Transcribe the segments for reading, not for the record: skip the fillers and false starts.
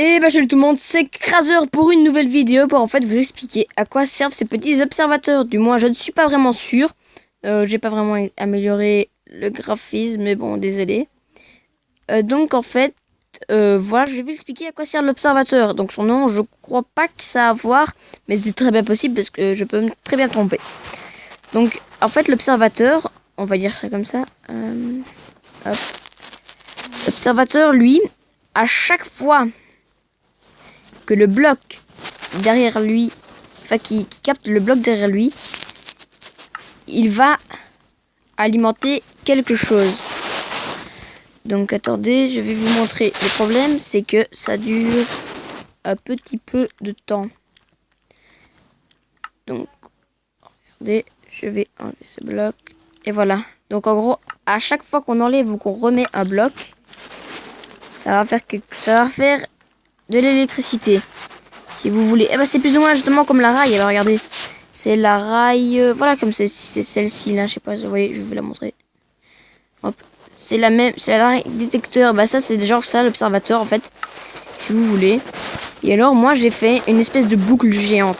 Et bah salut tout le monde, c'est Kraser pour une nouvelle vidéo pour en fait vous expliquer à quoi servent ces petits observateurs. Du moins je ne suis pas vraiment sûr, j'ai pas vraiment amélioré le graphisme mais bon désolé. Donc en fait voilà, je vais vous expliquer à quoi sert l'observateur. Donc son nom je crois pas que ça a à voir, mais c'est très bien possible parce que je peux me très bien tromper. Donc en fait l'observateur, on va dire ça comme ça, hop. L'observateur lui, à chaque fois que le bloc derrière lui, enfin qui capte le bloc derrière lui, il va alimenter quelque chose. Donc attendez, je vais vous montrer. Le problème c'est que ça dure un petit peu de temps. Donc regardez, je vais enlever ce bloc et voilà. Donc en gros, à chaque fois qu'on enlève ou qu'on remet un bloc, ça va faire de l'électricité. Si vous voulez. Eh ben c'est plus ou moins justement comme la rail. Alors regardez. C'est la rail. Voilà, comme c'est celle-ci là. Je sais pas, vous voyez, je vais vous la montrer. Hop. C'est la même. C'est la rail détecteur. Bah ça c'est genre ça l'observateur en fait. Si vous voulez. Et alors moi j'ai fait une espèce de boucle géante.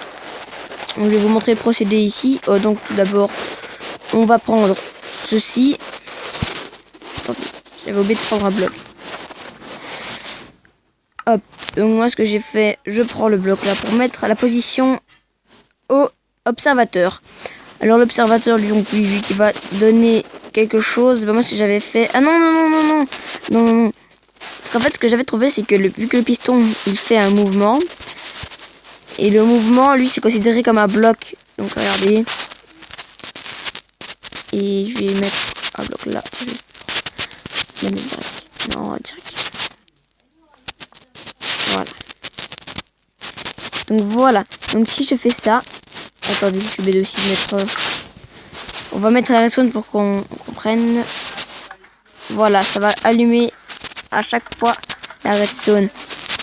Donc je vais vous montrer le procédé ici. Donc tout d'abord on va prendre ceci. J'avais oublié de prendre un bloc. Hop. Donc moi ce que j'ai fait, je prends le bloc là pour mettre à la position au observateur. Alors l'observateur lui qui va donner quelque chose. Ben moi si j'avais fait... Ah non. Parce qu'en fait ce que j'avais trouvé c'est que vu que le piston il fait un mouvement. Et le mouvement lui c'est considéré comme un bloc. Donc regardez. Et je vais mettre un bloc là. Non, direct. Voilà. Donc voilà. Donc si je fais ça. Attendez, je suis obligée aussi de mettre... On va mettre la redstone pour qu'on comprenne. Voilà, ça va allumer à chaque fois la redstone.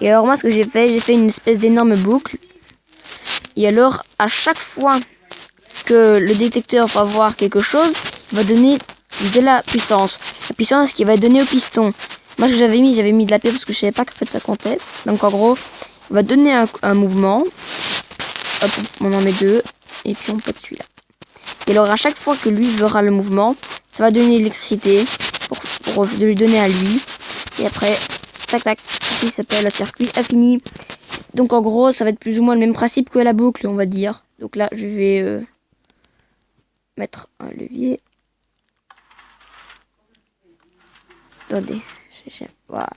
Et alors moi ce que j'ai fait une espèce d'énorme boucle. Et alors à chaque fois que le détecteur va voir quelque chose, il va donner de la puissance. La puissance qui va donner au piston. Moi ce que j'avais mis de la pierre parce que je savais pas qu'en fait ça comptait. Donc en gros, il va donner un mouvement. Hop, on en met deux. Et puis on pète celui-là. Et alors à chaque fois que lui verra le mouvement, ça va donner l'électricité pour lui donner à lui. Et après, tac tac, il s'appelle le circuit infini. Donc en gros, ça va être plus ou moins le même principe que la boucle, on va dire. Donc là, je vais mettre un levier. Attendez, voilà.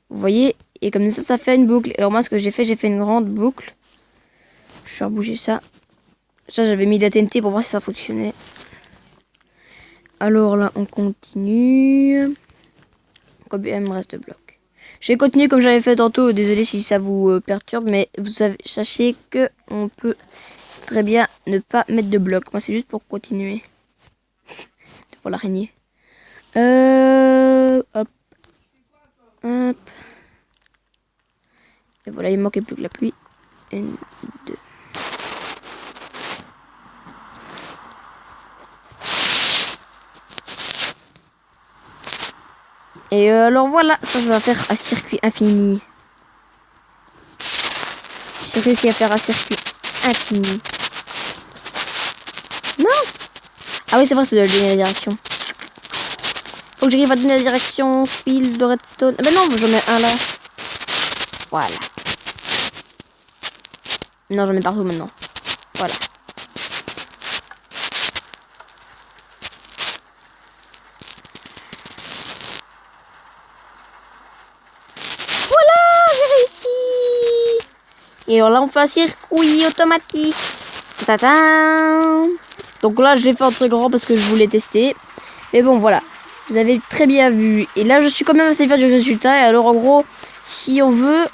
Vous voyez, et comme ça fait une boucle. Alors moi, ce que j'ai fait une grande boucle. Je vais faire bouger ça. Ça, j'avais mis de la TNT pour voir si ça fonctionnait. Alors là, on continue. Combien il me reste de blocs? Je vais continuer comme j'avais fait tantôt. Désolé si ça vous perturbe, mais vous savez, sachez que on peut très bien ne pas mettre de blocs. Moi, c'est juste pour continuer. Pour l'araignée. Hop. Hop. Et voilà, il manquait plus que la pluie. Une, deux. Et alors voilà, ça va faire un circuit infini. J'ai réussi à faire un circuit infini. Non! Ah oui, c'est vrai, ça doit donner la direction. Faut que j'arrive à donner la direction, fil de redstone. Ah ben non, j'en mets un là. Voilà. Non, j'en mets partout maintenant. Voilà. Et alors là, on fait un circuit automatique. Tadam. Donc là, je l'ai fait en très grand parce que je voulais tester. Mais bon, voilà. Vous avez très bien vu. Et là, je suis quand même assez fier du résultat. Et alors, en gros, si on veut,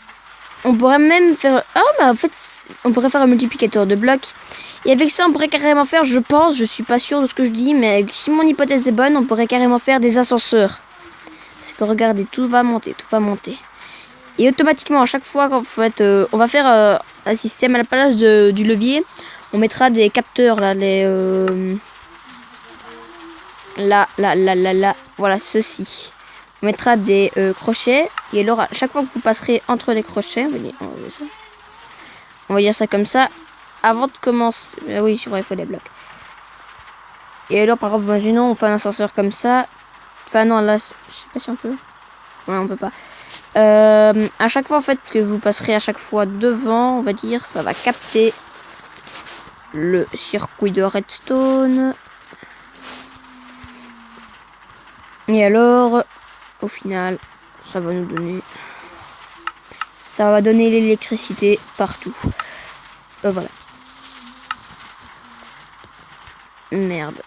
on pourrait même faire... Ah, bah en fait, on pourrait faire un multiplicateur de blocs. Et avec ça, on pourrait carrément faire, je pense, je suis pas sûr de ce que je dis, mais si mon hypothèse est bonne, on pourrait carrément faire des ascenseurs. Parce que regardez, tout va monter, tout va monter. Et automatiquement, à chaque fois qu'en fait, on va faire un système à la place du levier, on mettra des capteurs là, là, voilà, ceci. on mettra des crochets. Et alors, à chaque fois que vous passerez entre les crochets, on va dire ça comme ça. Avant de commencer... oui, c'est vrai, il faut des blocs. Et alors, par exemple, imaginons, on fait un ascenseur comme ça. Enfin, non, là, je sais pas si on peut. Ouais, on peut pas. À chaque fois, en fait, que vous passerez à chaque fois devant, on va dire, ça va capter le circuit de redstone. Et alors, au final, ça va nous donner... Ça va donner l'électricité partout. Voilà. Merde.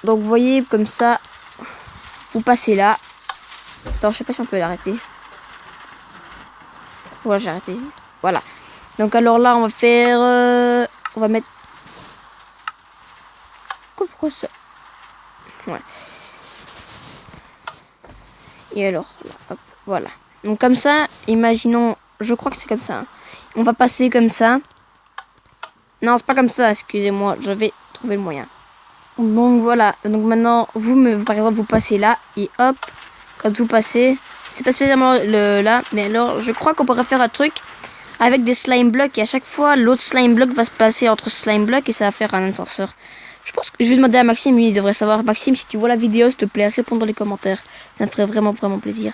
Donc, vous voyez, comme ça, vous passez là. Attends, je sais pas si on peut l'arrêter. Voilà, j'ai arrêté. Voilà. Donc, alors là, on va faire... on va mettre... Pourquoi ça? Ouais. Et alors, là, hop, voilà. Donc, comme ça, imaginons... Je crois que c'est comme ça. Hein. On va passer comme ça. Non, c'est pas comme ça, excusez-moi. Je vais trouver le moyen. Donc, voilà. Donc, maintenant, par exemple, vous passez là. Et hop, quand vous passez... C'est pas spécialement là. Mais alors, je crois qu'on pourrait faire un truc avec des slime blocks. Et à chaque fois, l'autre slime block va se placer entre slime blocks. Et ça va faire un ascenseur. Je pense que je vais demander à Maxime. Lui, il devrait savoir. Maxime, si tu vois la vidéo, s'il te plaît, réponds dans les commentaires. Ça me ferait vraiment, vraiment plaisir.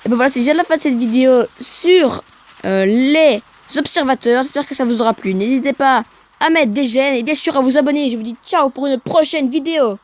Et ben voilà, c'est déjà la fin de cette vidéo sur les observateurs. J'espère que ça vous aura plu. N'hésitez pas à mettre des j'aime et bien sûr à vous abonner. Je vous dis ciao pour une prochaine vidéo.